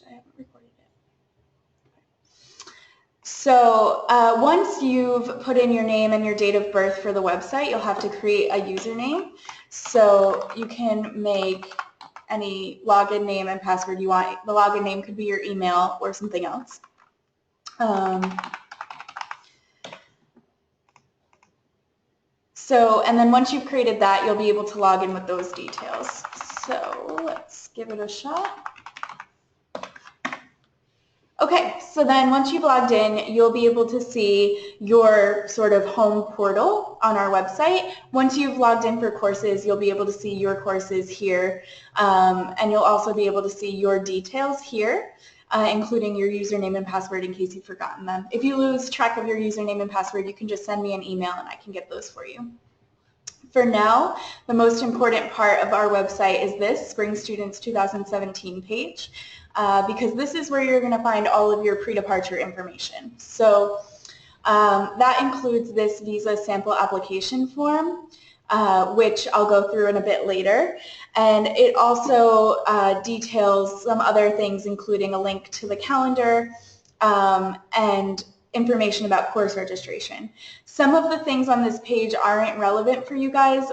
paused. I haven't recorded it. So once you've put in your name and your date of birth for the website, you'll have to create a username. So you can make any login name and password you want. The login name could be your email or something else. And then once you've created that, you'll be able to log in with those details. So let's give it a shot. Okay, so then once you've logged in, you'll be able to see your sort of home portal on our website. Once you've logged in for courses, you'll be able to see your courses here, and you'll also be able to see your details here, including your username and password in case you've forgotten them. If you lose track of your username and password, you can just send me an email and I can get those for you. For now, the most important part of our website is this Spring Students 2017 page, because this is where you're going to find all of your pre-departure information. So that includes this visa sample application form, which I'll go through in a bit later. And it also details some other things, including a link to the calendar and information about course registration. Some of the things on this page aren't relevant for you guys,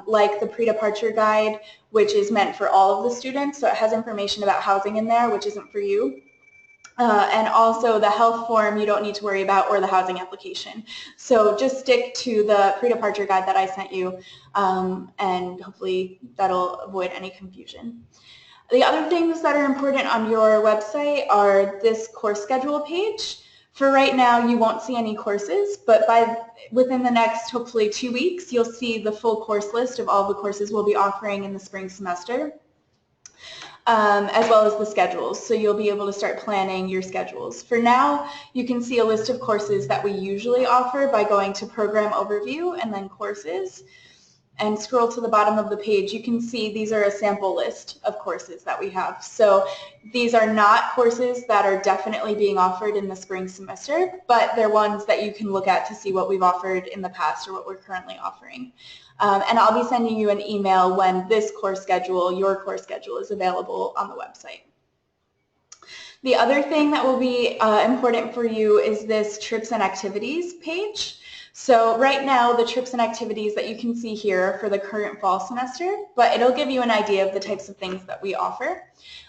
like the pre-departure guide, which is meant for all of the students, so it has information about housing in there, which isn't for you. And also the health form you don't need to worry about, or the housing application. So just stick to the pre-departure guide that I sent you, and hopefully that'll avoid any confusion. The other things that are important on your website are this course schedule page. For right now, you won't see any courses, but within the next, hopefully, 2 weeks, you'll see the full course list of all the courses we'll be offering in the spring semester, as well as the schedules. So you'll be able to start planning your schedules. For now, you can see a list of courses that we usually offer by going to Program Overview and then Courses. And scroll to the bottom of the page, you can see these are a sample list of courses that we have. So these are not courses that are definitely being offered in the spring semester, but they're ones that you can look at to see what we've offered in the past or what we're currently offering. And I'll be sending you an email when this course schedule, your course schedule, is available on the website. The other thing that will be important for you is this trips and activities page. So right now, the trips and activities that you can see here are for the current fall semester, but it'll give you an idea of the types of things that we offer.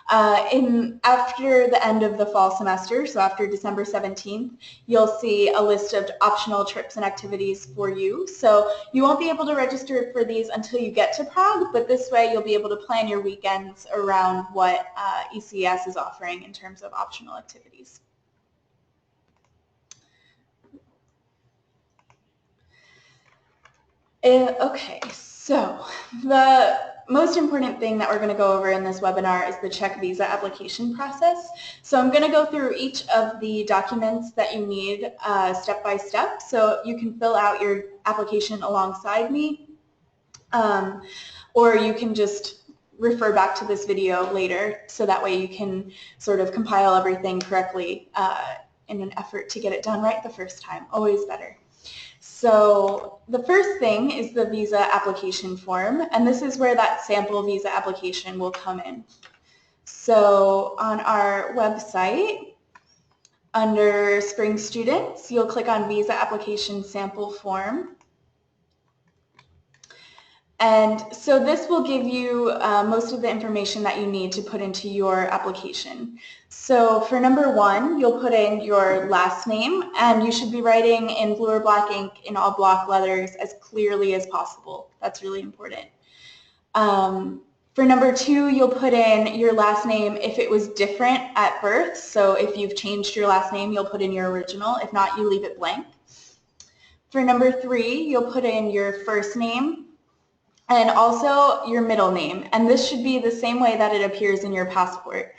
After the end of the fall semester, so after December 17th, you'll see a list of optional trips and activities for you. So you won't be able to register for these until you get to Prague, but this way you'll be able to plan your weekends around what ECES is offering in terms of optional activities. Okay, so the most important thing that we're going to go over in this webinar is the Czech visa application process. So I'm going to go through each of the documents that you need step by step, so you can fill out your application alongside me, or you can just refer back to this video later, so that way you can sort of compile everything correctly in an effort to get it done right the first time. Always better. So the first thing is the visa application form, and this is where that sample visa application will come in. So on our website, under Spring Students, you'll click on Visa Application Sample Form. And so this will give you most of the information that you need to put into your application. So for number 1, you'll put in your last name, and you should be writing in blue or black ink in all block letters as clearly as possible. That's really important. For number 2, you'll put in your last name if it was different at birth. So if you've changed your last name, you'll put in your original. If not, you leave it blank. For number 3, you'll put in your first name, and also your middle name, and this should be the same way that it appears in your passport.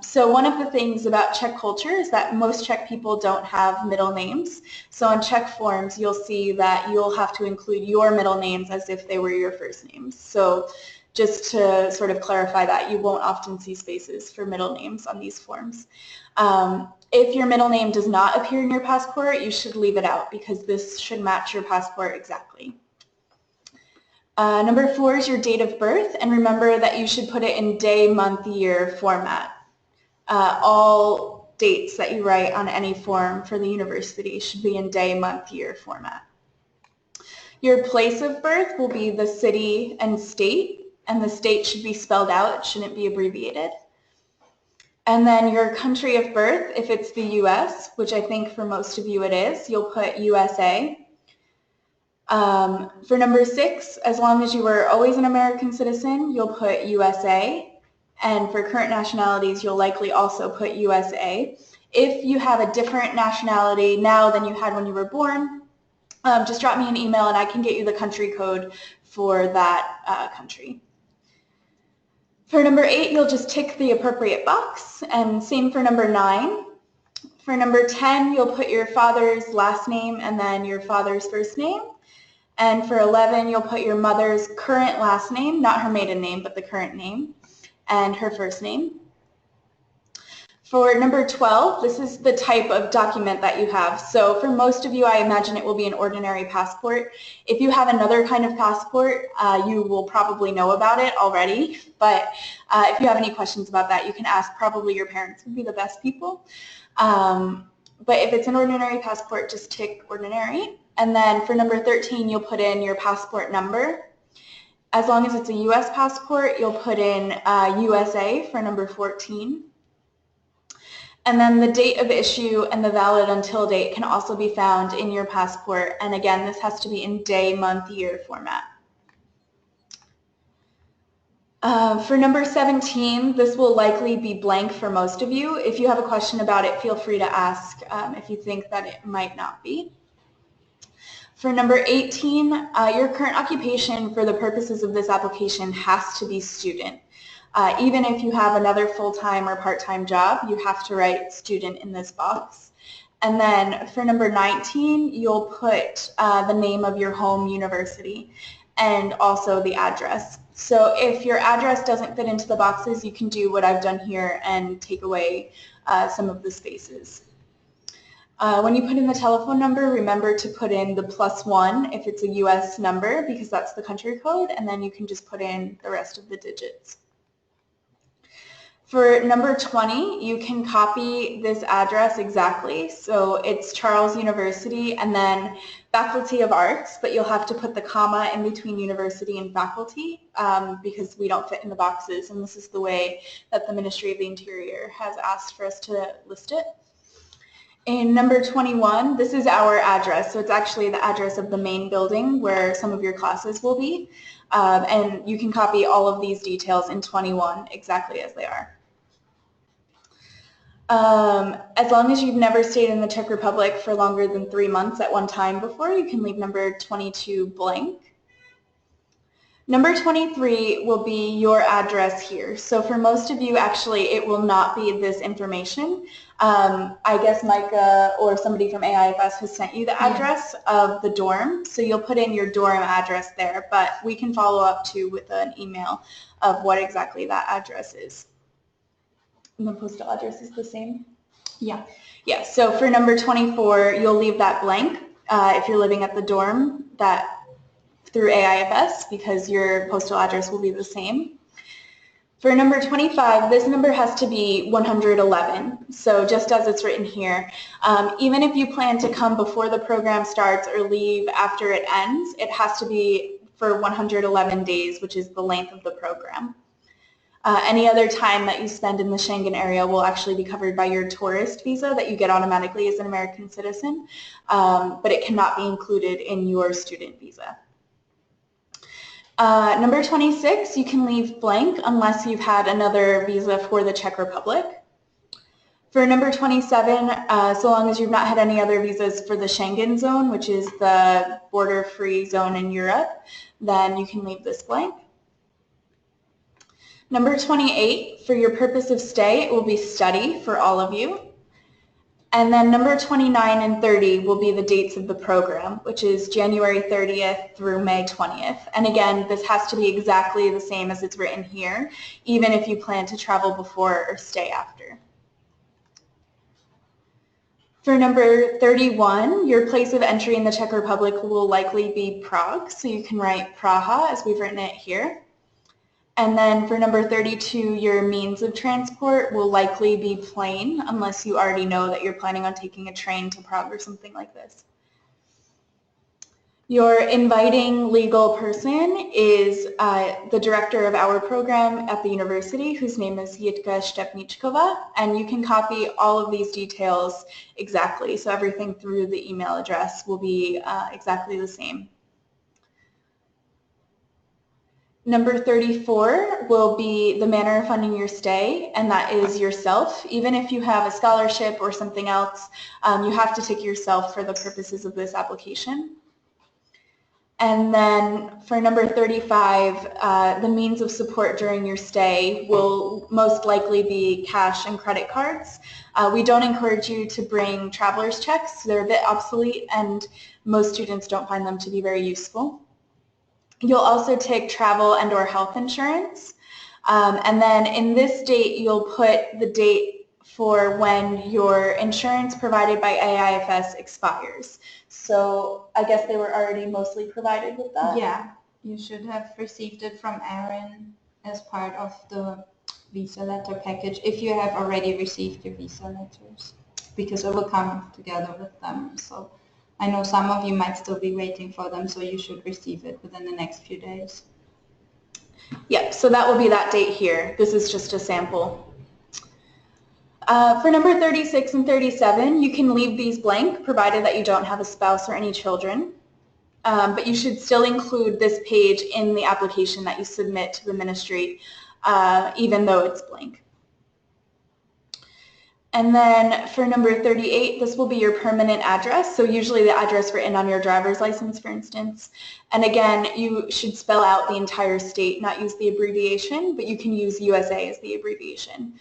So one of the things about Czech culture is that most Czech people don't have middle names. So on Czech forms, you'll see that you'll have to include your middle names as if they were your first names. So just to sort of clarify that, you won't often see spaces for middle names on these forms. If your middle name does not appear in your passport, you should leave it out because this should match your passport exactly. Number 4 is your date of birth, and remember that you should put it in day, month, year format. all dates that you write on any form for the university should be in day, month, year format. Your place of birth will be the city and state, and the state should be spelled out. It shouldn't be abbreviated. And then your country of birth, if it's the US, which I think for most of you it is, you'll put USA. For number 6, as long as you were always an American citizen, you'll put USA. And for current nationalities, you'll likely also put USA. If you have a different nationality now than you had when you were born, just drop me an email and I can get you the country code for that country. For number 8, you'll just tick the appropriate box, and same for number 9. For number 10, you'll put your father's last name and then your father's first name. And for 11, you'll put your mother's current last name, not her maiden name, but the current name, and her first name. For number 12, this is the type of document that you have. So for most of you, I imagine it will be an ordinary passport. If you have another kind of passport, you will probably know about it already. But if you have any questions about that, you can ask. Probably your parents would be the best people. But if it's an ordinary passport, just tick ordinary. And then for number 13, you'll put in your passport number. As long as it's a US passport, you'll put in USA for number 14. And then the date of issue and the valid until date can also be found in your passport. And again, this has to be in day, month, year format. For number 17, this will likely be blank for most of you. If you have a question about it, feel free to ask if you think that it might not be. For number 18, your current occupation for the purposes of this application has to be student. Even if you have another full-time or part-time job, you have to write student in this box. And then for number 19, you'll put the name of your home university and also the address. So if your address doesn't fit into the boxes, you can do what I've done here and take away some of the spaces. When you put in the telephone number, remember to put in the +1 if it's a US number, because that's the country code, and then you can just put in the rest of the digits. For number 20, you can copy this address exactly. So it's Charles University and then Faculty of Arts, but you'll have to put the comma in between university and faculty because we don't fit in the boxes, and this is the way that the Ministry of the Interior has asked for us to list it. In number 21, this is our address, so it's actually the address of the main building where some of your classes will be, and you can copy all of these details in 21 exactly as they are. As long as you've never stayed in the Czech Republic for longer than 3 months at one time before, you can leave number 22 blank. Number 23 will be your address here. So for most of you, actually, it will not be this information. I guess Micah or somebody from AIFS has sent you the address of the dorm, so you'll put in your dorm address there, but we can follow up too with an email of what exactly that address is. And the postal address is the same? Yeah. Yeah, so for number 24, you'll leave that blank if you're living at the dorm through AIFS, because your postal address will be the same. For number 25, this number has to be 111, so just as it's written here. Even if you plan to come before the program starts or leave after it ends, it has to be for 111 days, which is the length of the program. Any other time that you spend in the Schengen area will actually be covered by your tourist visa that you get automatically as an American citizen, but it cannot be included in your student visa. Number 26, you can leave blank unless you've had another visa for the Czech Republic. For number 27, so long as you've not had any other visas for the Schengen zone, which is the border-free zone in Europe, then you can leave this blank. Number 28, for your purpose of stay, it will be study for all of you. And then number 29 and 30 will be the dates of the program, which is January 30th through May 20th. And again, this has to be exactly the same as it's written here, even if you plan to travel before or stay after. For number 31, your place of entry in the Czech Republic will likely be Prague, so you can write Praha as we've written it here. And then for number 32, your means of transport will likely be plane, unless you already know that you're planning on taking a train to Prague or something like this. Your inviting legal person is the director of our program at the university, whose name is Jitka Stepničková, and you can copy all of these details exactly. So everything through the email address will be exactly the same. Number 34 will be the manner of funding your stay, and that is yourself. Even if you have a scholarship or something else, you have to tick yourself for the purposes of this application. And then for number 35, the means of support during your stay will most likely be cash and credit cards. We don't encourage you to bring traveler's checks. They're a bit obsolete and most students don't find them to be very useful. You'll also take travel and or health insurance. And then in this date, you'll put the date for when your insurance provided by AIFS expires. So I guess they were already mostly provided with that? Yeah, you should have received it from Aaron as part of the visa letter package if you have already received your visa letters, because it will come together with them. So I know some of you might still be waiting for them, so you should receive it within the next few days. Yep, so that will be that date here. This is just a sample. For number 36 and 37, you can leave these blank, provided that you don't have a spouse or any children. But you should still include this page in the application that you submit to the ministry, even though it's blank. And then for number 38, this will be your permanent address. So usually the address written on your driver's license, for instance. And again, you should spell out the entire state, not use the abbreviation, but you can use USA as the abbreviation.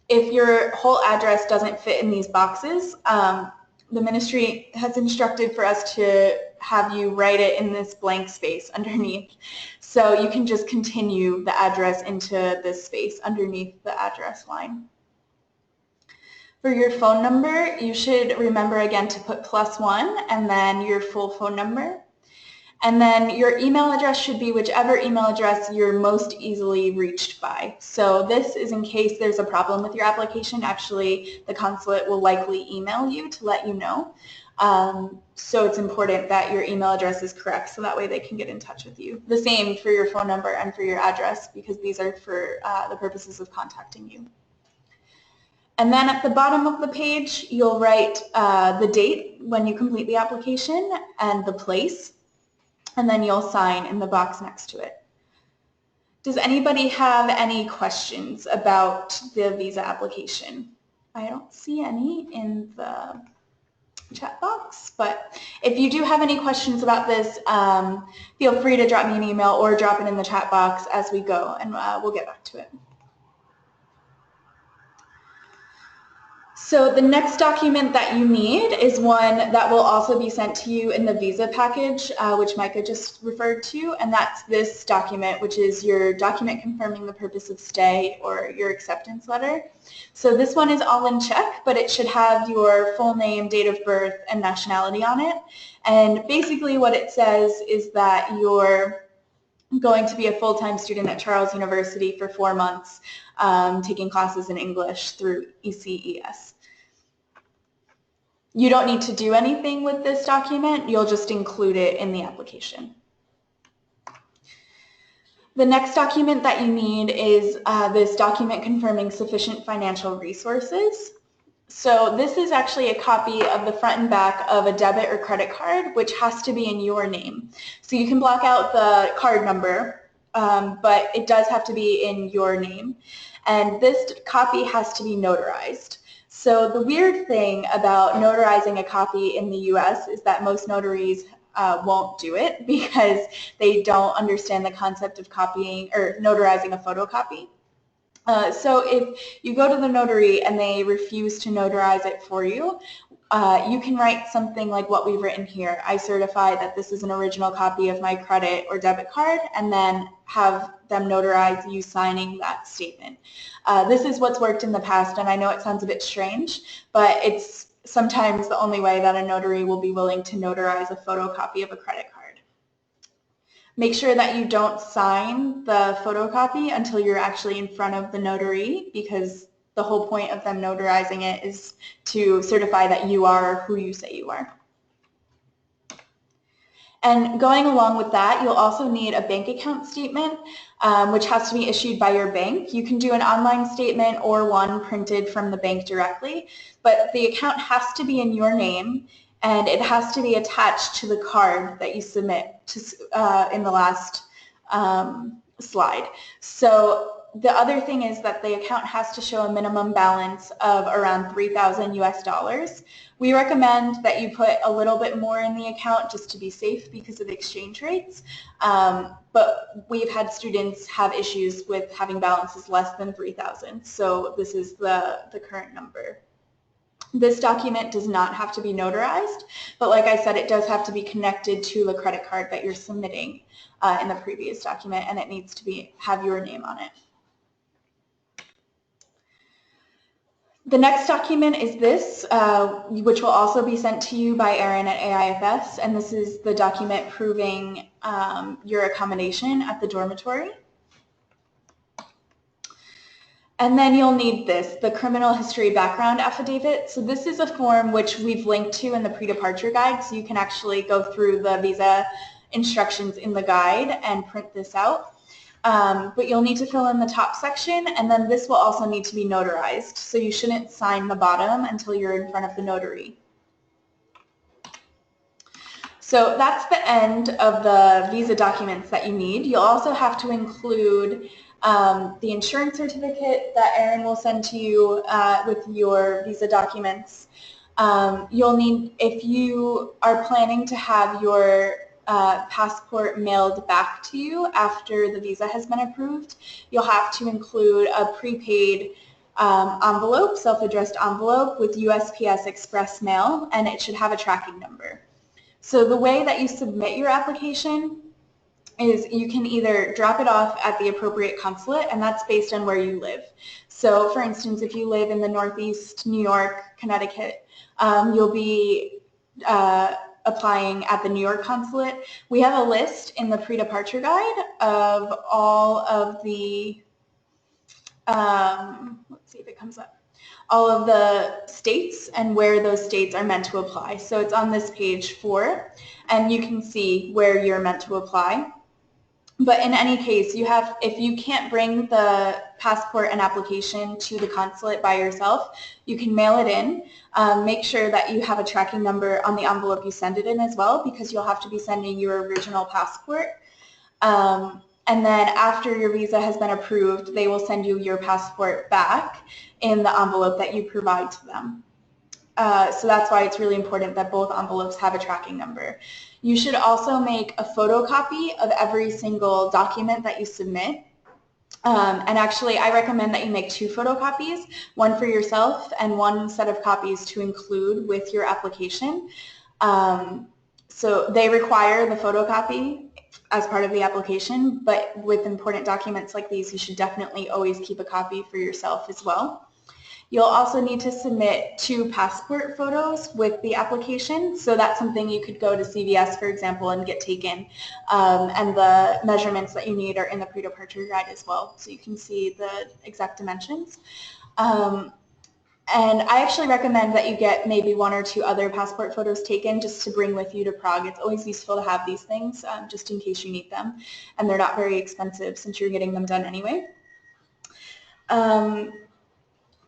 If your whole address doesn't fit in these boxes, the ministry has instructed for us to have you write it in this blank space underneath. So you can just continue the address into this space underneath the address line. For your phone number, you should remember again to put +1 and then your full phone number. And then your email address should be whichever email address you're most easily reached by. So this is in case there's a problem with your application. Actually, the consulate will likely email you to let you know. So it's important that your email address is correct so that way they can get in touch with you. The same for your phone number and for your address because these are for the purposes of contacting you. And then at the bottom of the page, you'll write the date when you complete the application and the place. And then you'll sign in the box next to it. Does anybody have any questions about the visa application? I don't see any in the chat box, but if you do have any questions about this, feel free to drop me an email or drop it in the chat box as we go, and we'll get back to it. So the next document that you need is one that will also be sent to you in the visa package, which Micah just referred to, and that's this document, which is your document confirming the purpose of stay or your acceptance letter. So this one is all in Czech, but it should have your full name, date of birth, and nationality on it. And basically what it says is that you're going to be a full-time student at Charles University for 4 months, taking classes in English through ECES. You don't need to do anything with this document, you'll just include it in the application. The next document that you need is this document confirming sufficient financial resources. So this is actually a copy of the front and back of a debit or credit card, which has to be in your name. So you can block out the card number, but it does have to be in your name. And this copy has to be notarized. So the weird thing about notarizing a copy in the US is that most notaries won't do it because they don't understand the concept of copying or notarizing a photocopy. So if you go to the notary and they refuse to notarize it for you, you can write something like what we've written here. I certify that this is an original copy of my credit or debit card, and then have them notarize you signing that statement. This is what's worked in the past, and I know it sounds a bit strange, but it's sometimes the only way that a notary will be willing to notarize a photocopy of a credit card. Make sure that you don't sign the photocopy until you're actually in front of the notary, because the whole point of them notarizing it is to certify that you are who you say you are. And going along with that, you'll also need a bank account statement, which has to be issued by your bank. You can do an online statement or one printed from the bank directly, but the account has to be in your name, and it has to be attached to the card that you submit to, in the last slide. So the other thing is that the account has to show a minimum balance of around 3,000 US dollars. We recommend that you put a little bit more in the account just to be safe because of exchange rates, but we've had students have issues with having balances less than 3,000, so this is the current number. This document does not have to be notarized, but like I said, it does have to be connected to the credit card that you're submitting in the previous document, and it needs to have your name on it. The next document is this, which will also be sent to you by Erin at AIFS, and this is the document proving your accommodation at the dormitory. And then you'll need this, the criminal history background affidavit. So this is a form which we've linked to in the pre-departure guide, so you can actually go through the visa instructions in the guide and print this out. But you'll need to fill in the top section, and then this will also need to be notarized. So you shouldn't sign the bottom until you're in front of the notary. So that's the end of the visa documents that you need. You'll also have to include the insurance certificate that Erin will send to you with your visa documents. You'll need, if you are planning to have your passport mailed back to you after the visa has been approved, you'll have to include a prepaid envelope, self-addressed envelope with USPS Express Mail, and it should have a tracking number. So the way that you submit your application is you can either drop it off at the appropriate consulate, and that's based on where you live. So for instance, if you live in the Northeast, New York, Connecticut, you'll be applying at the New York consulate. We have a list in the pre-departure guide of all of the, let's see if it comes up, all of the states and where those states are meant to apply. So it's on this page 4, and you can see where you're meant to apply. But in any case, if you can't bring the passport and application to the consulate by yourself, you can mail it in. Make sure that you have a tracking number on the envelope you send it in as well, because you'll have to be sending your original passport. And then after your visa has been approved, they will send you your passport back in the envelope that you provide to them. So that's why it's really important that both envelopes have a tracking number. You should also make a photocopy of every single document that you submit. And actually, I recommend that you make 2 photocopies, one for yourself and one set of copies to include with your application. So they require the photocopy as part of the application, but with important documents like these, you should definitely always keep a copy for yourself as well. You'll also need to submit 2 passport photos with the application, so that's something you could go to CVS, for example, and get taken, and the measurements that you need are in the pre-departure guide as well, so you can see the exact dimensions. And I actually recommend that you get maybe 1 or 2 other passport photos taken just to bring with you to Prague. It's always useful to have these things just in case you need them, and they're not very expensive since you're getting them done anyway.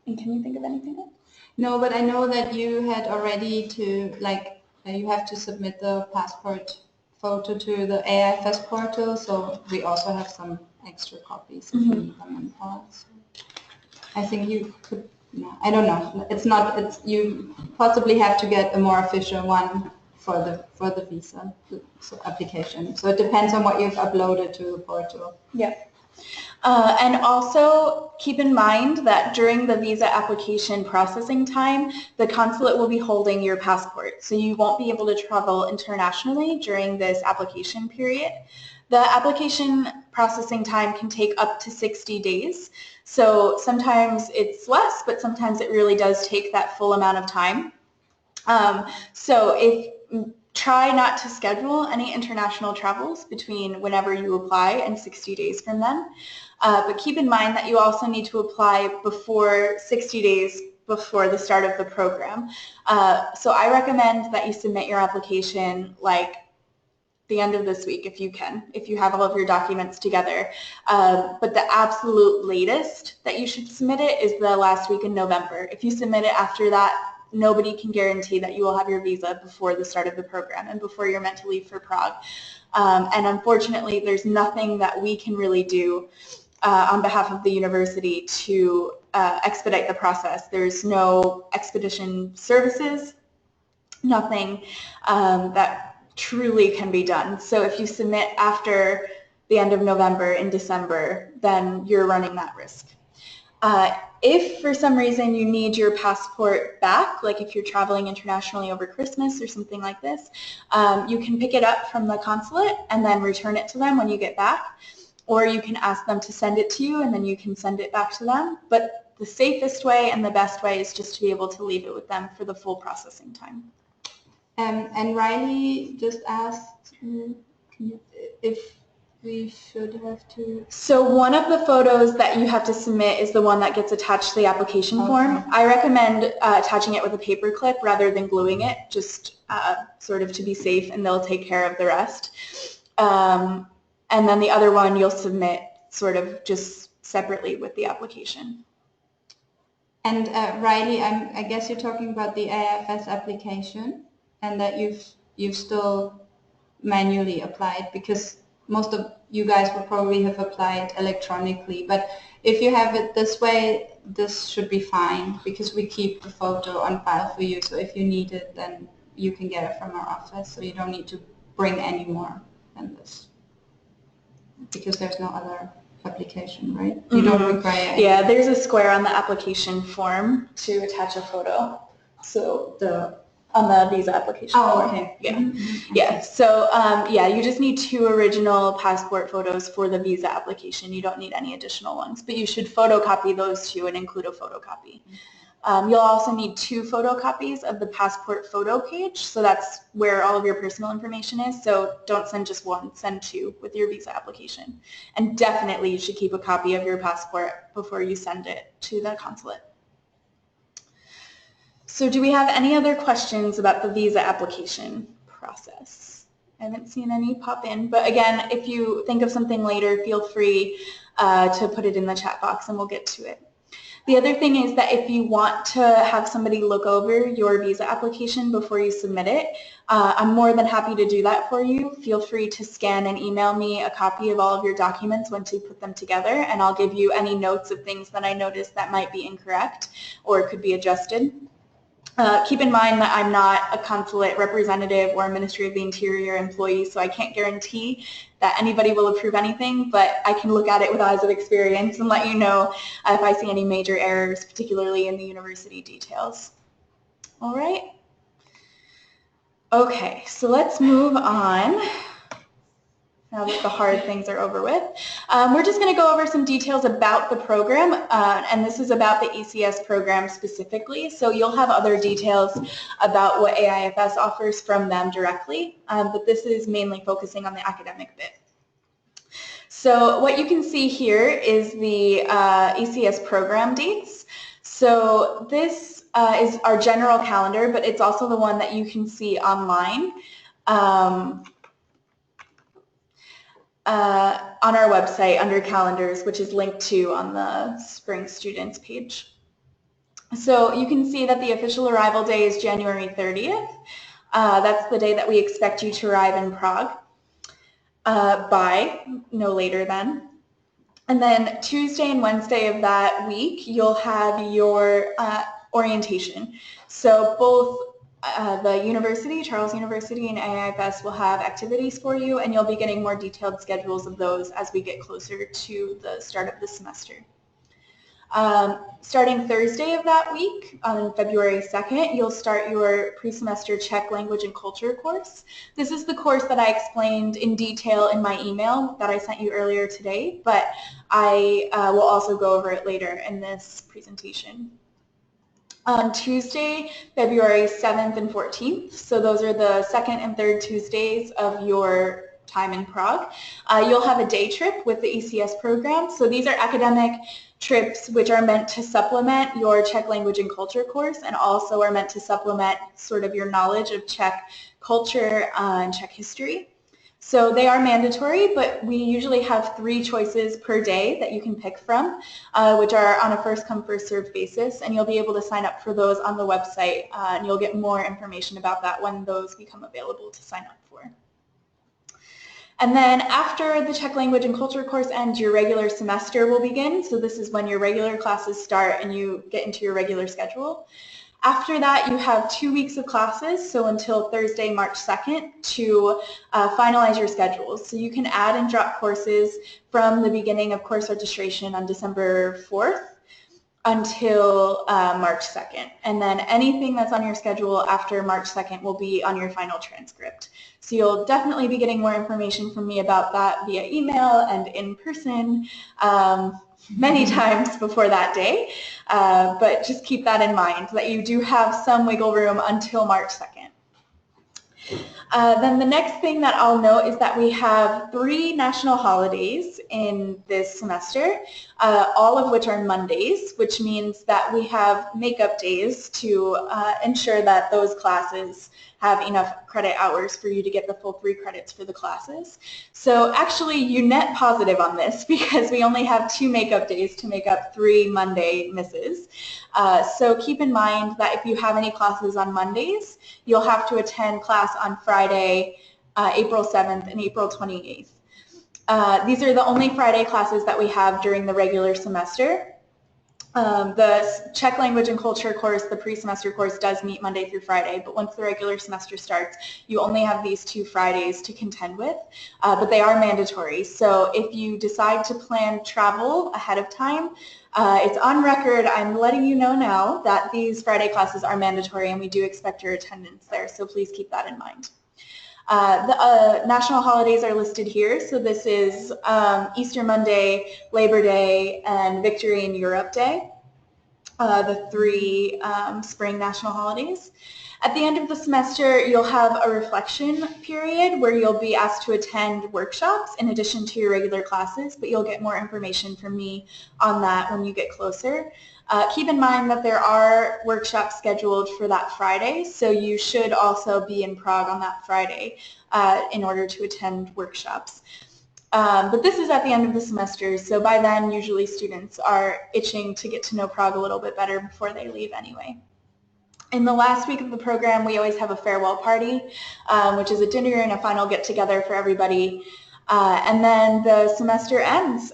And can you think of anything else? No, but I know that you had already to, like, you have to submit the passport photo to the AIFS portal, so we also have some extra copies if you need them in files. I think you could, no, I don't know. It's not, you possibly have to get a more official one for the visa application. So it depends on what you've uploaded to the portal. Yeah. And also keep in mind that during the visa application processing time, the consulate will be holding your passport, so you won't be able to travel internationally during this application period. The application processing time can take up to 60 days, so sometimes it's less, but sometimes it really does take that full amount of time. So if try not to schedule any international travels between whenever you apply and 60 days from then. But keep in mind that you also need to apply before 60 days before the start of the program. So I recommend that you submit your application like the end of this week if you can, if you have all of your documents together. But the absolute latest that you should submit it is the last week in November. If you submit it after that, nobody can guarantee that you will have your visa before the start of the program and before you're meant to leave for Prague. And unfortunately, there's nothing that we can really do on behalf of the university to expedite the process. There's no expedition services, nothing that truly can be done. So if you submit after the end of November in December, then you're running that risk. If for some reason you need your passport back, like if you're traveling internationally over Christmas or something like this, you can pick it up from the consulate and then return it to them when you get back, or you can ask them to send it to you and then you can send it back to them. But the safest way and the best way is just to be able to leave it with them for the full processing time. And Riley just asked if we should have to... So one of the photos that you have to submit is the one that gets attached to the application form. I recommend attaching it with a paper clip rather than gluing it, just sort of to be safe, and they'll take care of the rest. And then the other one you'll submit sort of just separately with the application. And Riley, I guess you're talking about the AIFS application, and that you've still manually applied, because most of you guys will probably have applied electronically. But if you have it this way, this should be fine, because we keep the photo on file for you. So if you need it, then you can get it from our office. So you don't need to bring any more than this, because there's no other application, right? You don't require any. Yeah, there's a square on the application form to attach a photo. So on the visa application form. Okay. Yeah. Yeah. So yeah, you just need 2 original passport photos for the visa application. You don't need any additional ones, but you should photocopy those 2 and include a photocopy. You'll also need 2 photocopies of the passport photo page. So that's where all of your personal information is. So don't send just 1, send 2 with your visa application. And definitely you should keep a copy of your passport before you send it to the consulate. So do we have any other questions about the visa application process? I haven't seen any pop in, but again, if you think of something later, feel free to put it in the chat box and we'll get to it. The other thing is that if you want to have somebody look over your visa application before you submit it, I'm more than happy to do that for you. Feel free to scan and email me a copy of all of your documents once you put them together, and I'll give you any notes of things that I noticed that might be incorrect or could be adjusted. Keep in mind that I'm not a consulate representative or a Ministry of the Interior employee, so I can't guarantee that anybody will approve anything, but I can look at it with eyes of experience and let you know if I see any major errors, particularly in the university details. All right. Okay, so let's move on. Now that the hard things are over with. We're just going to go over some details about the program, and this is about the ECES program specifically, so you'll have other details about what AIFS offers from them directly, but this is mainly focusing on the academic bit. So what you can see here is the ECES program dates. So this is our general calendar, but it's also the one that you can see online. On our website under calendars, which is linked to on the Spring Students page. So you can see that the official arrival day is January 30th. That's the day that we expect you to arrive in Prague by, no later than. And then Tuesday and Wednesday of that week, you'll have your orientation. So both the university, Charles University, and AIFS will have activities for you, and you'll be getting more detailed schedules of those as we get closer to the start of the semester. Starting Thursday of that week, on February 2nd, you'll start your pre-semester Czech language and culture course. This is the course that I explained in detail in my email that I sent you earlier today, but I will also go over it later in this presentation. on Tuesday, February 7th and 14th. So those are the second and third Tuesdays of your time in Prague. You'll have a day trip with the ECES program. So these are academic trips which are meant to supplement your Czech language and culture course and also are meant to supplement sort of your knowledge of Czech culture and Czech history. So they are mandatory, but we usually have 3 choices per day that you can pick from, which are on a first come, first served basis, and you'll be able to sign up for those on the website, and you'll get more information about that when those become available to sign up for. And then after the Czech language and culture course ends, your regular semester will begin. So this is when your regular classes start and you get into your regular schedule. After that, you have 2 weeks of classes, so until Thursday, March 2nd, to finalize your schedules. So you can add and drop courses from the beginning of course registration on December 4th until March 2nd. And then anything that's on your schedule after March 2nd will be on your final transcript. So you'll definitely be getting more information from me about that via email and in person many times before that day. But just keep that in mind, that you do have some wiggle room until March 2nd. Then the next thing that I'll note is that we have 3 national holidays in this semester, all of which are Mondays, which means that we have makeup days to ensure that those classes have enough credit hours for you to get the full 3 credits for the classes. So actually you net positive on this because we only have 2 makeup days to make up 3 Monday misses. So keep in mind that if you have any classes on Mondays, you'll have to attend class on Friday, April 7th and April 28th. These are the only Friday classes that we have during the regular semester. The Czech language and culture course, the pre-semester course, does meet Monday through Friday, but once the regular semester starts, you only have these 2 Fridays to contend with, but they are mandatory. So if you decide to plan travel ahead of time, it's on record, I'm letting you know now that these Friday classes are mandatory and we do expect your attendance there, so please keep that in mind. The national holidays are listed here, so this is Easter Monday, Labor Day, and Victory in Europe Day, the 3 spring national holidays. At the end of the semester, you'll have a reflection period where you'll be asked to attend workshops in addition to your regular classes, but you'll get more information from me on that when you get closer. Keep in mind that there are workshops scheduled for that Friday, so you should also be in Prague on that Friday in order to attend workshops. But this is at the end of the semester, so by then usually students are itching to get to know Prague a little bit better before they leave anyway. In the last week of the program, we always have a farewell party, which is a dinner and a final get-together for everybody. And then the semester ends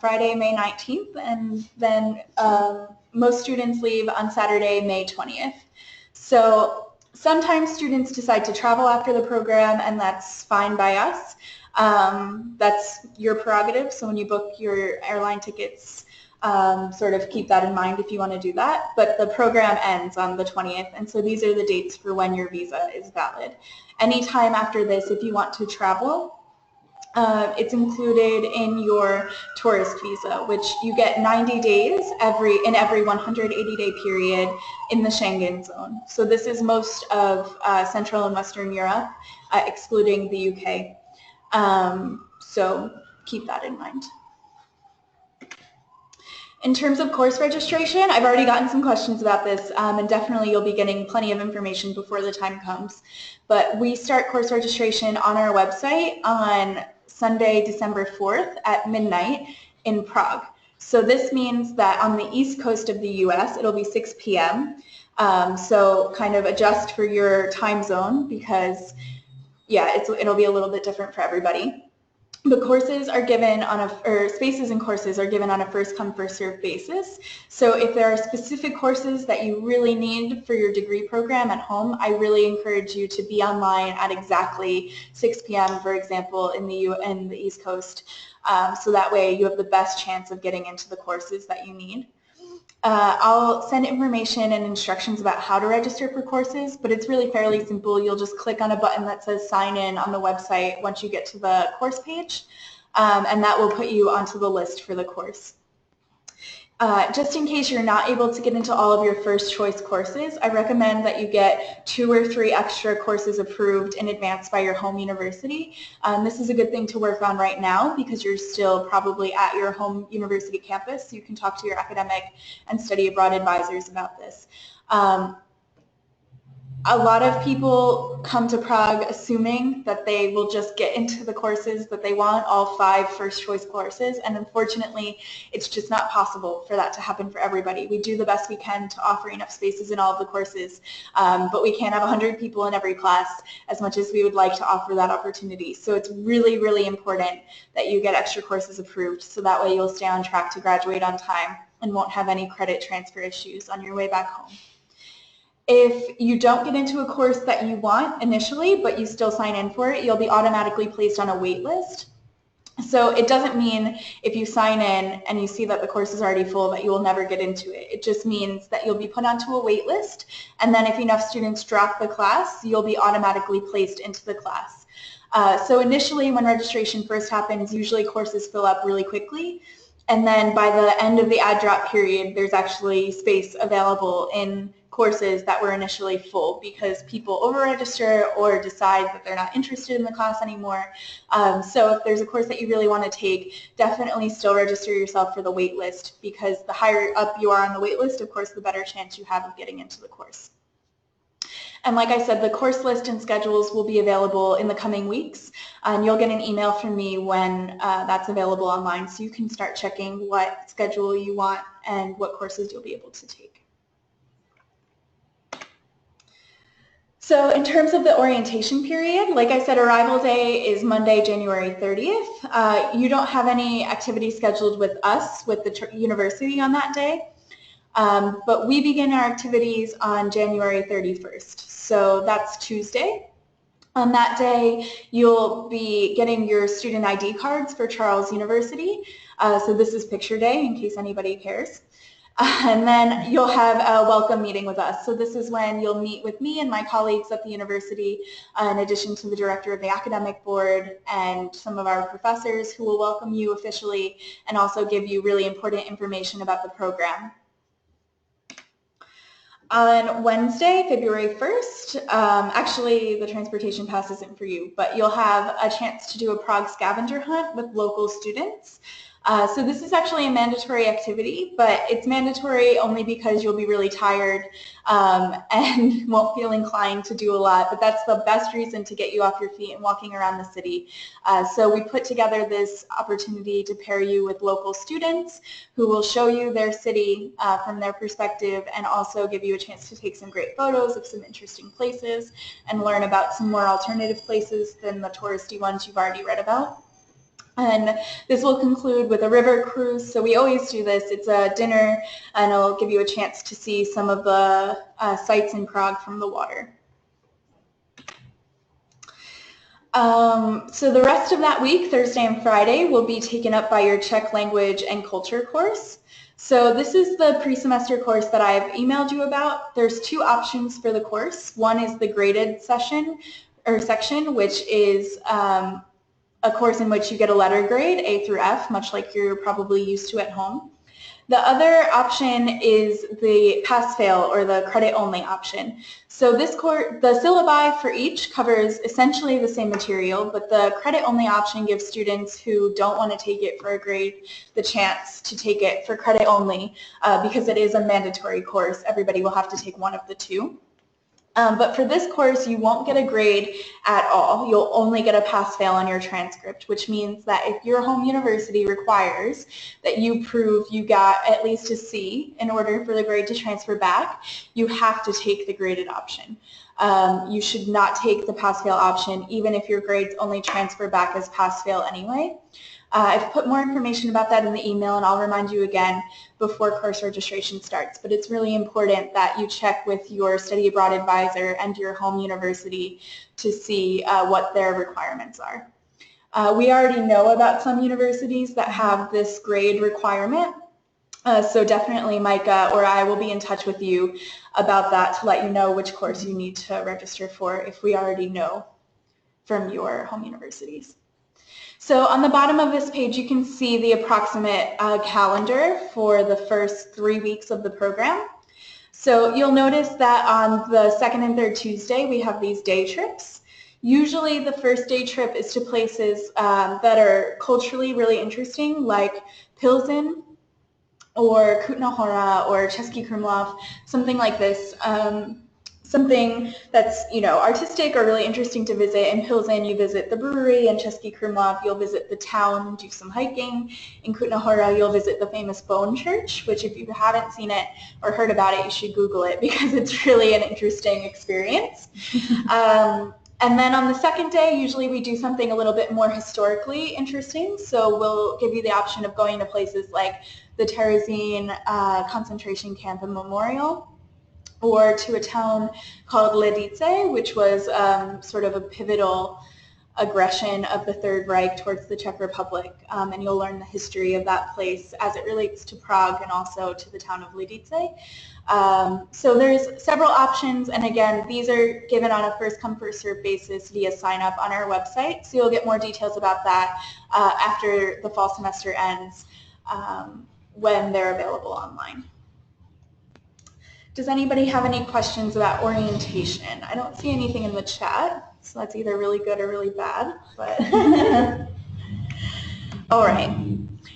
Friday, May 19th, and then most students leave on Saturday, May 20th. So sometimes students decide to travel after the program, and that's fine by us. That's your prerogative, so when you book your airline tickets, sort of keep that in mind if you want to do that. But the program ends on the 20th, and so these are the dates for when your visa is valid. Anytime after this, if you want to travel, it's included in your tourist visa, which you get 90 days in every 180-day period in the Schengen zone. So this is most of Central and Western Europe, excluding the UK. So keep that in mind. In terms of course registration, I've already gotten some questions about this, and definitely you'll be getting plenty of information before the time comes. But we start course registration on our website on Sunday, December 4th at midnight in Prague. So this means that on the east coast of the US, it'll be 6 p.m. So kind of adjust for your time zone because, yeah, it'll be a little bit different for everybody. The courses are given on spaces and courses are given on a first come, first served basis. So if there are specific courses that you really need for your degree program at home, I really encourage you to be online at exactly 6 p.m., for example, in the East Coast. So that way you have the best chance of getting into the courses that you need. I'll send information and instructions about how to register for courses, but it's really fairly simple. You'll just click on a button that says sign in on the website once you get to the course page, and that will put you onto the list for the course. Just in case you're not able to get into all of your first choice courses, I recommend that you get 2 or 3 extra courses approved in advance by your home university. This is a good thing to work on right now because you're still probably at your home university campus. So you can talk to your academic and study abroad advisors about this. A lot of people come to Prague assuming that they will just get into the courses that they want, all 5 first choice courses, and unfortunately it's just not possible for that to happen for everybody. We do the best we can to offer enough spaces in all of the courses, but we can't have 100 people in every class as much as we would like to offer that opportunity. So it's really, really important that you get extra courses approved so that way you'll stay on track to graduate on time and won't have any credit transfer issues on your way back home. If you don't get into a course that you want initially, but you still sign in for it, you'll be automatically placed on a wait list. So it doesn't mean if you sign in and you see that the course is already full that you will never get into it. It just means that you'll be put onto a wait list, and then if enough students drop the class, you'll be automatically placed into the class. So initially when registration first happens, usually courses fill up really quickly. And then by the end of the add drop period, there's actually space available in courses that were initially full because people over-register or decide that they're not interested in the class anymore. So if there's a course that you really want to take, definitely still register yourself for the wait list because the higher up you are on the wait list, of course, the better chance you have of getting into the course. And like I said, the course list and schedules will be available in the coming weeks, and you'll get an email from me when that's available online, so you can start checking what schedule you want and what courses you'll be able to take. So in terms of the orientation period, like I said, arrival day is Monday, January 30th. You don't have any activities scheduled with us, with the university on that day. But we begin our activities on January 31st, so that's Tuesday. On that day, you'll be getting your student ID cards for Charles University. So this is picture day in case anybody cares. And then you'll have a welcome meeting with us. So this is when you'll meet with me and my colleagues at the university, in addition to the director of the academic board and some of our professors who will welcome you officially and also give you really important information about the program. On Wednesday, February 1st, actually the transportation pass isn't for you, but you'll have a chance to do a Prague scavenger hunt with local students. So this is actually a mandatory activity, but it's mandatory only because you'll be really tired and won't feel inclined to do a lot, but that's the best reason to get you off your feet and walking around the city. So we put together this opportunity to pair you with local students who will show you their city from their perspective and also give you a chance to take some great photos of some interesting places and learn about some more alternative places than the touristy ones you've already read about. And this will conclude with a river cruise. So we always do this. It's a dinner, and it'll give you a chance to see some of the sights in Prague from the water. So the rest of that week, Thursday and Friday, will be taken up by your Czech language and culture course. So this is the pre-semester course that I've emailed you about. There's 2 options for the course. One is the graded session or section, which is a course in which you get a letter grade, A through F, much like you're probably used to at home. The other option is the pass-fail or the credit-only option. So this course, the syllabi for each covers essentially the same material, but the credit-only option gives students who don't want to take it for a grade the chance to take it for credit only because it is a mandatory course. Everybody will have to take one of the 2. But for this course, you won't get a grade at all. You'll only get a pass-fail on your transcript, which means that if your home university requires that you prove you got at least a C in order for the grade to transfer back, you have to take the graded option. You should not take the pass-fail option, even if your grades only transfer back as pass-fail anyway. I've put more information about that in the email, and I'll remind you again before course registration starts. But it's really important that you check with your study abroad advisor and your home university to see what their requirements are. We already know about some universities that have this grade requirement. So definitely Micah or I will be in touch with you about that to let you know which course you need to register for if we already know from your home universities. So on the bottom of this page, you can see the approximate calendar for the first 3 weeks of the program. So you'll notice that on the second and third Tuesday, we have these day trips. Usually the first day trip is to places that are culturally really interesting, like Pilsen or Kutna Hora or Český Krumlov, something like this. Something that's, you know, artistic or really interesting to visit. In Pilsen, you visit the brewery. In Český Krumlov, you'll visit the town and do some hiking. In Kutna Hora, you'll visit the famous Bone Church, which if you haven't seen it or heard about it, you should Google it because it's really an interesting experience. And then on the second day, usually we do something a little bit more historically interesting. So we'll give you the option of going to places like the Terezín concentration camp and memorial, or to a town called Lidice, which was sort of a pivotal aggression of the Third Reich towards the Czech Republic, and you'll learn the history of that place as it relates to Prague and also to the town of Lidice. So there's several options, and again, these are given on a first-come, first-served basis via sign-up on our website, so you'll get more details about that after the fall semester ends when they're available online. Does anybody have any questions about orientation? I don't see anything in the chat, so that's either really good or really bad. But all right.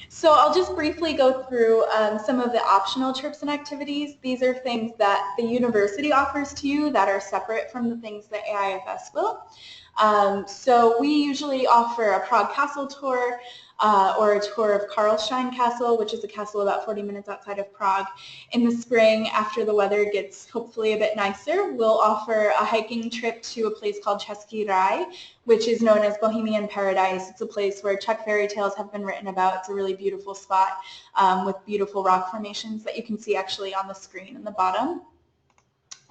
So I'll just briefly go through some of the optional trips and activities. These are things that the university offers to you that are separate from the things that AIFS will. So we usually offer a Prague Castle tour or a tour of Karlstein Castle, which is a castle about 40 minutes outside of Prague. In the spring, after the weather gets hopefully a bit nicer, we'll offer a hiking trip to a place called Český Raj, which is known as Bohemian Paradise. It's a place where Czech fairy tales have been written about. It's a really beautiful spot with beautiful rock formations that you can see actually on the screen in the bottom.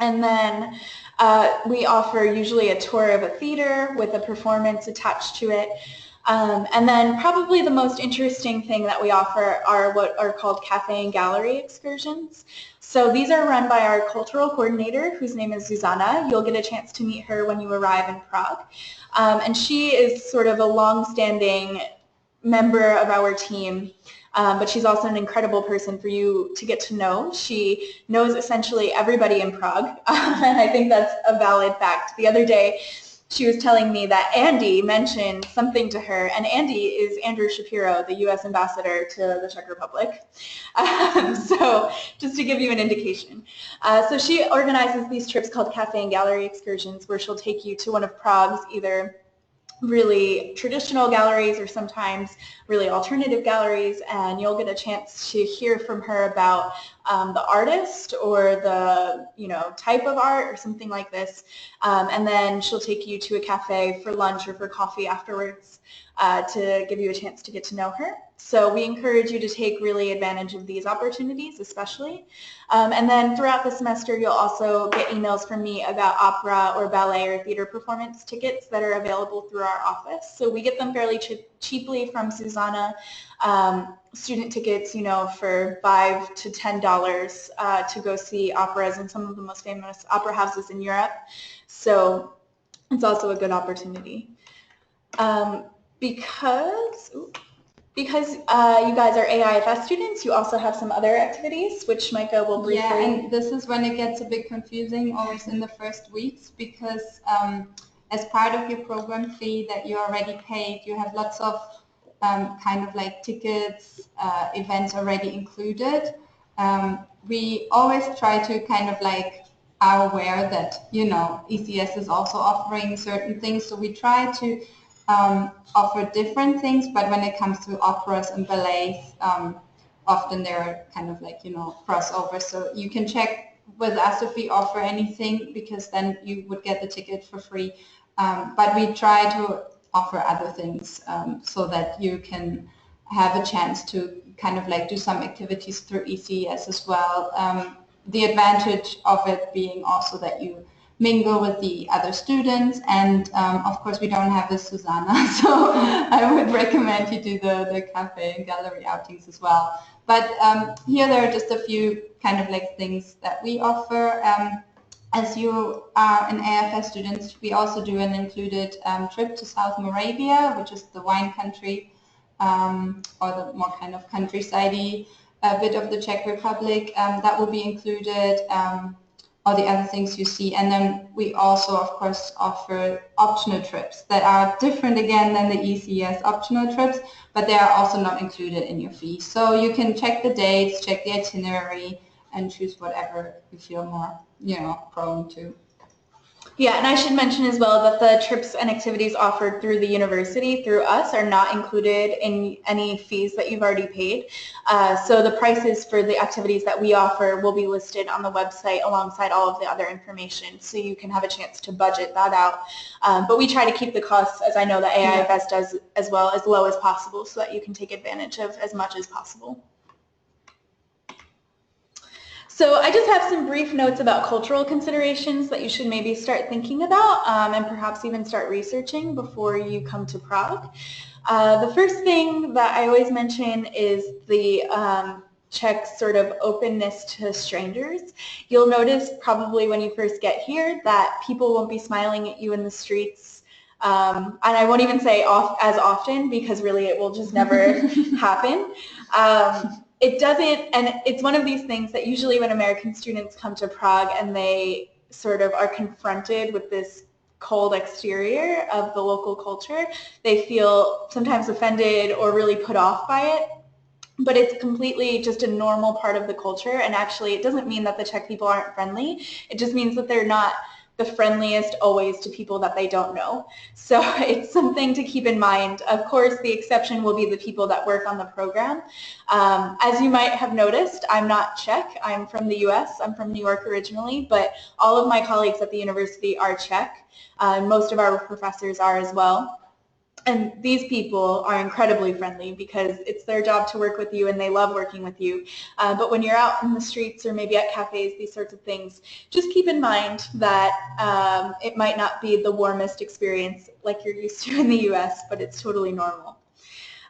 And then we offer usually a tour of a theater with a performance attached to it. And then probably the most interesting thing that we offer are what are called cafe and gallery excursions. So these are run by our cultural coordinator, whose name is Zuzana. You'll get a chance to meet her when you arrive in Prague. And she is sort of a long-standing member of our team. But she's also an incredible person for you to get to know. She knows essentially everybody in Prague, and I think that's a valid fact. The other day, she was telling me that Andy mentioned something to her, and Andy is Andrew Shapiro, the U.S. ambassador to the Czech Republic. So just to give you an indication. So she organizes these trips called cafe and gallery excursions, where she'll take you to one of Prague's either really traditional galleries or sometimes really alternative galleries, and you'll get a chance to hear from her about the artist or the type of art or something like this, and then she'll take you to a cafe for lunch or for coffee afterwards to give you a chance to get to know her. So we encourage you to take really advantage of these opportunities especially. And then throughout the semester you'll also get emails from me about opera or ballet or theater performance tickets that are available through our office. So we get them fairly cheaply from Susanna. Student tickets, for $5 to $10 to go see operas in some of the most famous opera houses in Europe. So it's also a good opportunity. Because you guys are AIFS students, you also have some other activities, which Micah will briefly... Yeah, and this is when it gets a bit confusing always in the first weeks, because as part of your program fee that you already paid, you have lots of kind of like tickets, events already included. We always try to kind of like are aware that, ECES is also offering certain things, so we try to offer different things, but when it comes to operas and ballets, often they're kind of like, crossovers. So you can check with us if we offer anything, because then you would get the ticket for free. But we try to offer other things so that you can have a chance to kind of like do some activities through ECES as well. The advantage of it being also that you mingle with the other students, and of course we don't have this Susanna, so I would recommend you do the cafe and gallery outings as well. But here there are just a few kind of like things that we offer. as you are an AIFS student, we also do an included trip to South Moravia, which is the wine country, or the more kind of countryside-y bit of the Czech Republic. That will be included, all the other things you see. And then we also, of course, offer optional trips that are different again than the ECES optional trips, but they are also not included in your fee. So you can check the dates, check the itinerary, and choose whatever you feel more, prone to. Yeah, and I should mention as well that the trips and activities offered through the university, through us, are not included in any fees that you've already paid. So the prices for the activities that we offer will be listed on the website alongside all of the other information, so you can have a chance to budget that out. But we try to keep the costs, as I know that AIFS does as well, as low as possible, so that you can take advantage of as much as possible. So I just have some brief notes about cultural considerations that you should maybe start thinking about and perhaps even start researching before you come to Prague. The first thing that I always mention is the Czech sort of openness to strangers. You'll notice probably when you first get here that people won't be smiling at you in the streets. And I won't even say as often, because really it will just never happen. It doesn't, and it's one of these things that usually when American students come to Prague and they sort of are confronted with this cold exterior of the local culture, they feel sometimes offended or really put off by it. But it's completely just a normal part of the culture, and actually it doesn't mean that the Czech people aren't friendly. It just means that they're not the friendliest always to people that they don't know. So it's something to keep in mind. Of course, the exception will be the people that work on the program. As you might have noticed, I'm not Czech. I'm from the US. I'm from New York originally, but all of my colleagues at the university are Czech. Most of our professors are as well. And these people are incredibly friendly because it's their job to work with you and they love working with you. But when you're out in the streets or maybe at cafes, these sorts of things, just keep in mind that it might not be the warmest experience like you're used to in the US, but it's totally normal.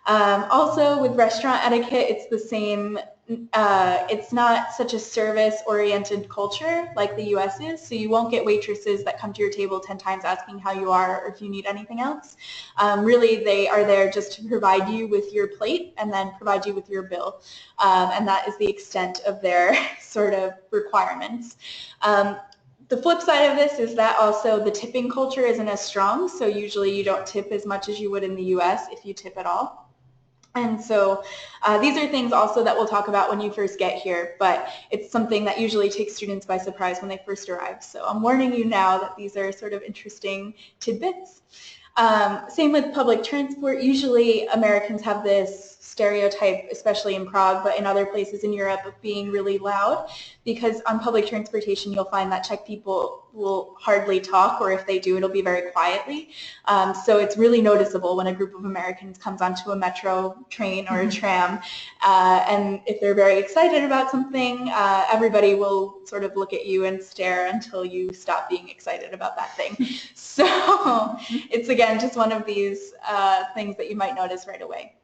Also, with restaurant etiquette, it's the same. It's not such a service-oriented culture like the US is, so you won't get waitresses that come to your table 10 times asking how you are or if you need anything else. Really, they are there just to provide you with your plate and then provide you with your bill, and that is the extent of their sort of requirements. The flip side of this is that also the tipping culture isn't as strong, so usually you don't tip as much as you would in the US if you tip at all. And so these are things also that we'll talk about when you first get here, but it's something that usually takes students by surprise when they first arrive. So I'm warning you now that these are sort of interesting tidbits. Same with public transport. Usually Americans have this stereotype, especially in Prague, but in other places in Europe, of being really loud, because on public transportation you'll find that Czech people will hardly talk, or if they do, it'll be very quietly. So it's really noticeable when a group of Americans comes onto a metro train or a tram, and if they're very excited about something, everybody will sort of look at you and stare until you stop being excited about that thing. So it's, again, just one of these things that you might notice right away.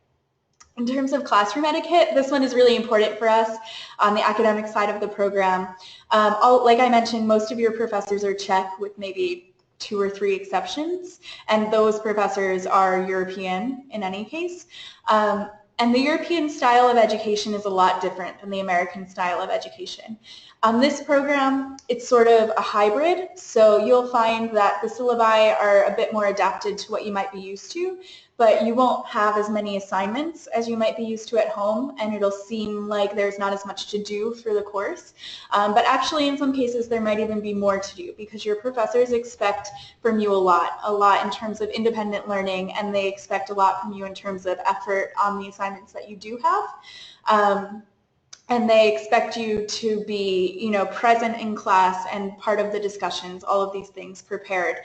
In terms of classroom etiquette, this one is really important for us on the academic side of the program. Like I mentioned, most of your professors are Czech with maybe 2 or 3 exceptions, and those professors are European in any case. And the European style of education is a lot different than the American style of education. On this program, it's sort of a hybrid, so you'll find that the syllabi are a bit more adapted to what you might be used to, but you won't have as many assignments as you might be used to at home, and it'll seem like there's not as much to do for the course. But actually, in some cases, there might even be more to do, because your professors expect from you a lot in terms of independent learning, and they expect a lot from you in terms of effort on the assignments that you do have. And they expect you to be, present in class and part of the discussions, all of these things prepared,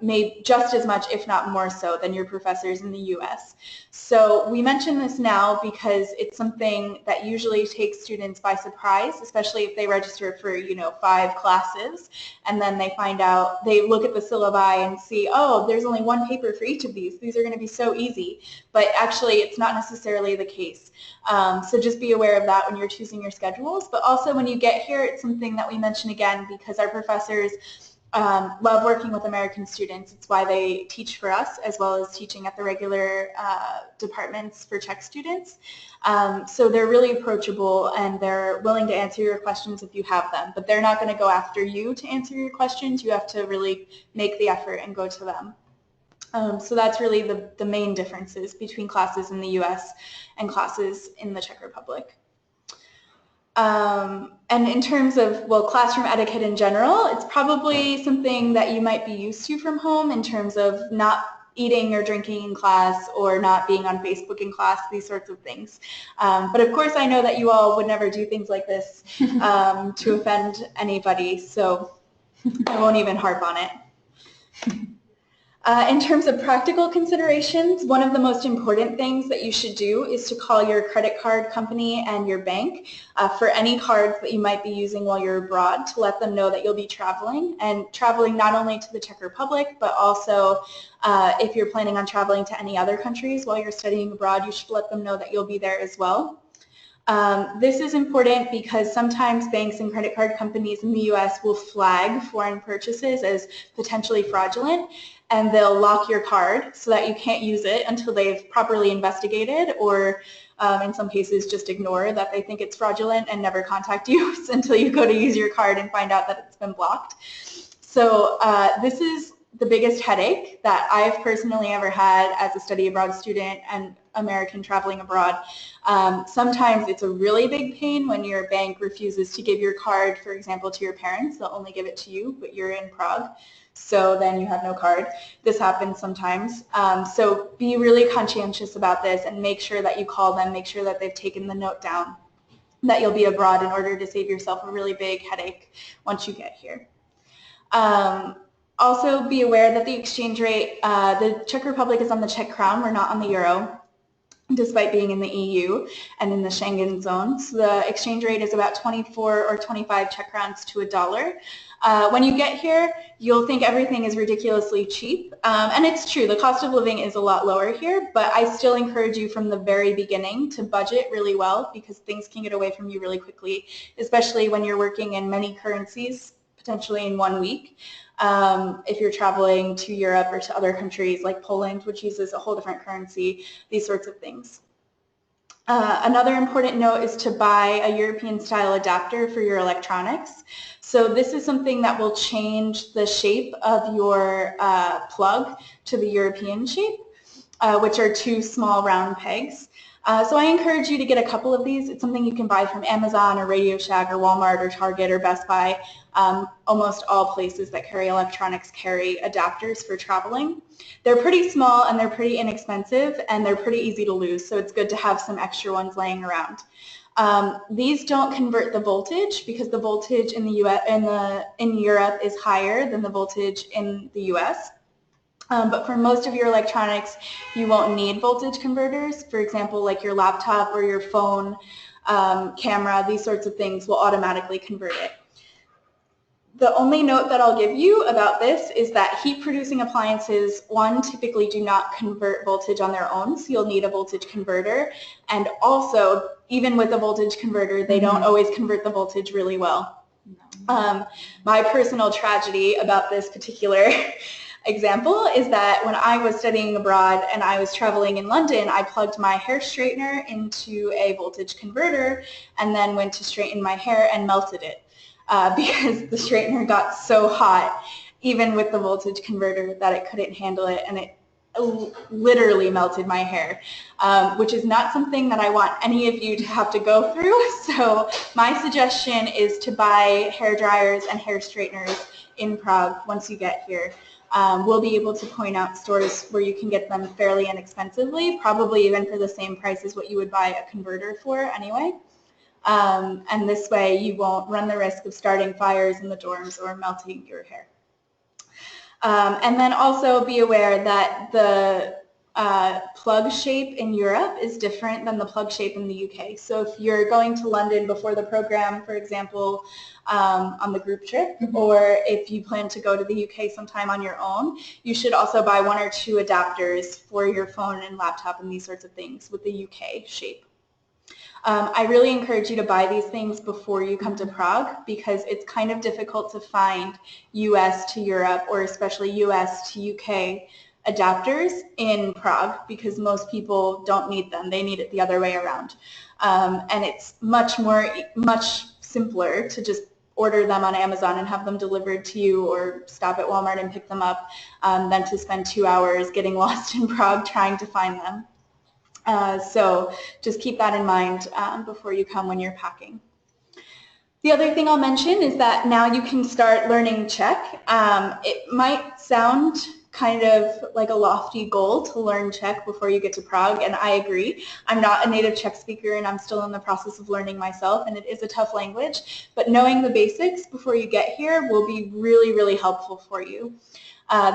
maybe just as much, if not more so, than your professors in the U.S. So we mention this now because it's something that usually takes students by surprise, especially if they register for, 5 classes, and then they find out, they look at the syllabi and see, oh, there's only 1 paper for each of these. These are going to be so easy. But actually, it's not necessarily the case. So just be aware of that that when you're choosing your schedules. But also when you get here, it's something that we mention again because our professors love working with American students. It's why they teach for us as well as teaching at the regular departments for Czech students. So they're really approachable and they're willing to answer your questions if you have them, but they're not going to go after you to answer your questions. You have to really make the effort and go to them. So that's really the main differences between classes in the US and classes in the Czech Republic. And in terms of, well, classroom etiquette in general, it's probably something that you might be used to from home in terms of not eating or drinking in class or not being on Facebook in class, these sorts of things. But of course, I know that you all would never do things like this to offend anybody, so I won't even harp on it. In terms of practical considerations, one of the most important things that you should do is to call your credit card company and your bank for any cards that you might be using while you're abroad to let them know that you'll be traveling, and traveling not only to the Czech Republic, but also if you're planning on traveling to any other countries while you're studying abroad, you should let them know that you'll be there as well. This is important because sometimes banks and credit card companies in the US will flag foreign purchases as potentially fraudulent, and they'll lock your card so that you can't use it until they've properly investigated, or in some cases just ignore that they think it's fraudulent and never contact you until you go to use your card and find out that it's been blocked. So this is the biggest headache that I've personally ever had as a study abroad student and American traveling abroad. Sometimes it's a really big pain when your bank refuses to give your card, for example, to your parents. They'll only give it to you, but you're in Prague, so then you have no card. This happens sometimes. So be really conscientious about this and make sure that you call them, make sure that they've taken the note down that you'll be abroad in order to save yourself a really big headache once you get here. Also be aware that the exchange rate, the Czech Republic is on the Czech crown, we're not on the euro, despite being in the EU and in the Schengen zone. So the exchange rate is about 24 or 25 Czech crowns to $1. When you get here, you'll think everything is ridiculously cheap, and it's true, the cost of living is a lot lower here, but I still encourage you from the very beginning to budget really well because things can get away from you really quickly, especially when you're working in many currencies, potentially in 1 week. If you're traveling to Europe or to other countries like Poland, which uses a whole different currency, these sorts of things. Another important note is to buy a European style adapter for your electronics. So this is something that will change the shape of your plug to the European shape, which are two small round pegs. So I encourage you to get a couple of these. It's something you can buy from Amazon or Radio Shack or Walmart or Target or Best Buy. Almost all places that carry electronics carry adapters for traveling. They're pretty small and they're pretty inexpensive and they're pretty easy to lose, so it's good to have some extra ones laying around. These don't convert the voltage because the voltage in in Europe is higher than the voltage in the US. But for most of your electronics, you won't need voltage converters. For example, like your laptop or your phone, camera, these sorts of things will automatically convert it. The only note that I'll give you about this is that heat-producing appliances, one, typically do not convert voltage on their own, so you'll need a voltage converter. And also, even with a voltage converter, they don't always convert the voltage really well. My personal tragedy about this particular example is that when I was studying abroad and I was traveling in London, I plugged my hair straightener into a voltage converter and then went to straighten my hair and melted it because the straightener got so hot, even with the voltage converter, that it couldn't handle it, and it literally melted my hair, which is not something that I want any of you to have to go through. So my suggestion is to buy hair dryers and hair straighteners in Prague once you get here. We'll be able to point out stores where you can get them fairly inexpensively, probably even for the same price as what you would buy a converter for anyway. And this way you won't run the risk of starting fires in the dorms or melting your hair. And then also be aware that the plug shape in Europe is different than the plug shape in the UK. So if you're going to London before the program, for example, on the group trip, or if you plan to go to the UK sometime on your own, you should also buy 1 or 2 adapters for your phone and laptop and these sorts of things with the UK shape. I really encourage you to buy these things before you come to Prague because it's kind of difficult to find US to Europe or especially US to UK adapters in Prague because most people don't need them. They need it the other way around. And it's much simpler to just order them on Amazon and have them delivered to you or stop at Walmart and pick them up than to spend 2 hours getting lost in Prague trying to find them. So just keep that in mind before you come when you're packing. The other thing I'll mention is that now you can start learning Czech. It might sound kind of like a lofty goal to learn Czech before you get to Prague, and I agree. I'm not a native Czech speaker and I'm still in the process of learning myself, and it is a tough language, but knowing the basics before you get here will be really, really helpful for you.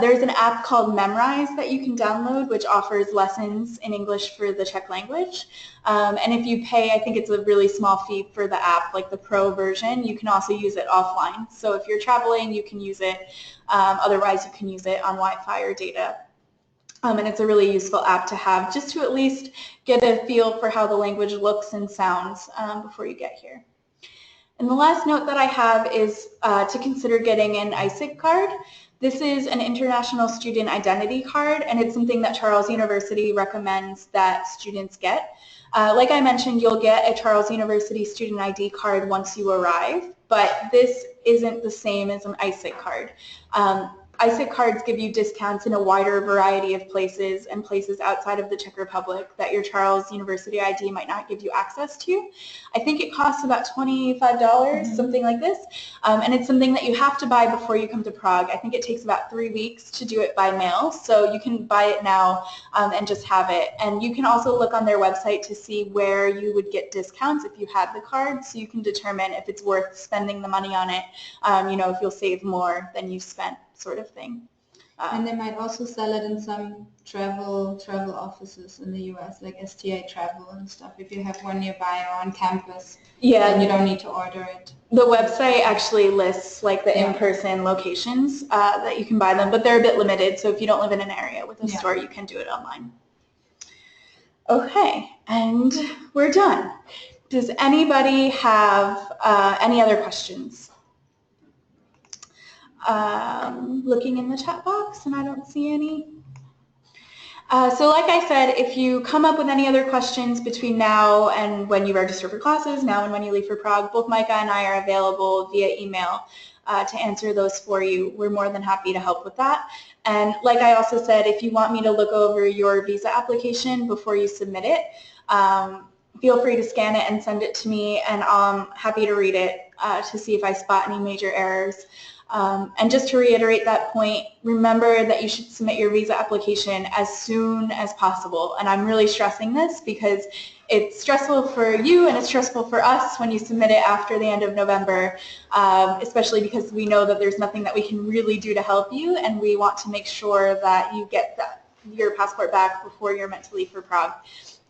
There's an app called Memrise that you can download which offers lessons in English for the Czech language. And if you pay, I think it's a really small fee for the app, like the pro version, you can also use it offline. So if you're traveling, you can use it. Otherwise, you can use it on Wi-Fi or data. And it's a really useful app to have just to at least get a feel for how the language looks and sounds before you get here. And the last note that I have is to consider getting an ISIC card. This is an International Student Identity Card, and it's something that Charles University recommends that students get. Like I mentioned, you'll get a Charles University Student ID card once you arrive, but this isn't the same as an ISIC card. ISIC cards give you discounts in a wider variety of places and places outside of the Czech Republic that your Charles University ID might not give you access to. I think it costs about $25, something like this, and it's something that you have to buy before you come to Prague. I think it takes about 3 weeks to do it by mail, so you can buy it now and just have it. And you can also look on their website to see where you would get discounts if you had the card, so you can determine if it's worth spending the money on it, you know, if you'll save more than you've spent, sort of thing. And they might also sell it in some travel offices in the US, like STA Travel and stuff. If you have one nearby or on campus, then you don't need to order it. The website actually lists like the in-person locations that you can buy them, but they're a bit limited. So if you don't live in an area with a store, you can do it online. Okay, and we're done. Does anybody have any other questions? Looking in the chat box and I don't see any. So like I said, if you come up with any other questions between now and when you register for classes, now and when you leave for Prague, both Micah and I are available via email to answer those for you. We're more than happy to help with that. And like I also said, if you want me to look over your visa application before you submit it, feel free to scan it and send it to me, and I'm happy to read it to see if I spot any major errors. And just to reiterate that point, remember that you should submit your visa application as soon as possible. And I'm really stressing this because it's stressful for you and it's stressful for us when you submit it after the end of November, especially because we know that there's nothing that we can really do to help you, and we want to make sure that you get your passport back before you're meant to leave for Prague.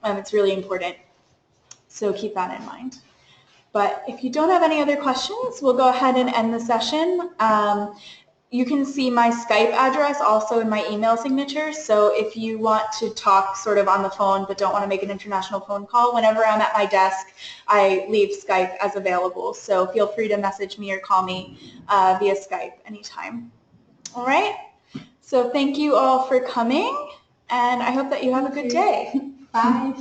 It's really important. So keep that in mind. But if you don't have any other questions, we'll go ahead and end the session. You can see my Skype address also in my email signature, so if you want to talk sort of on the phone but don't want to make an international phone call, whenever I'm at my desk, I leave Skype as available. So feel free to message me or call me via Skype anytime. All right? So thank you all for coming, and I hope that you have a good day. Bye.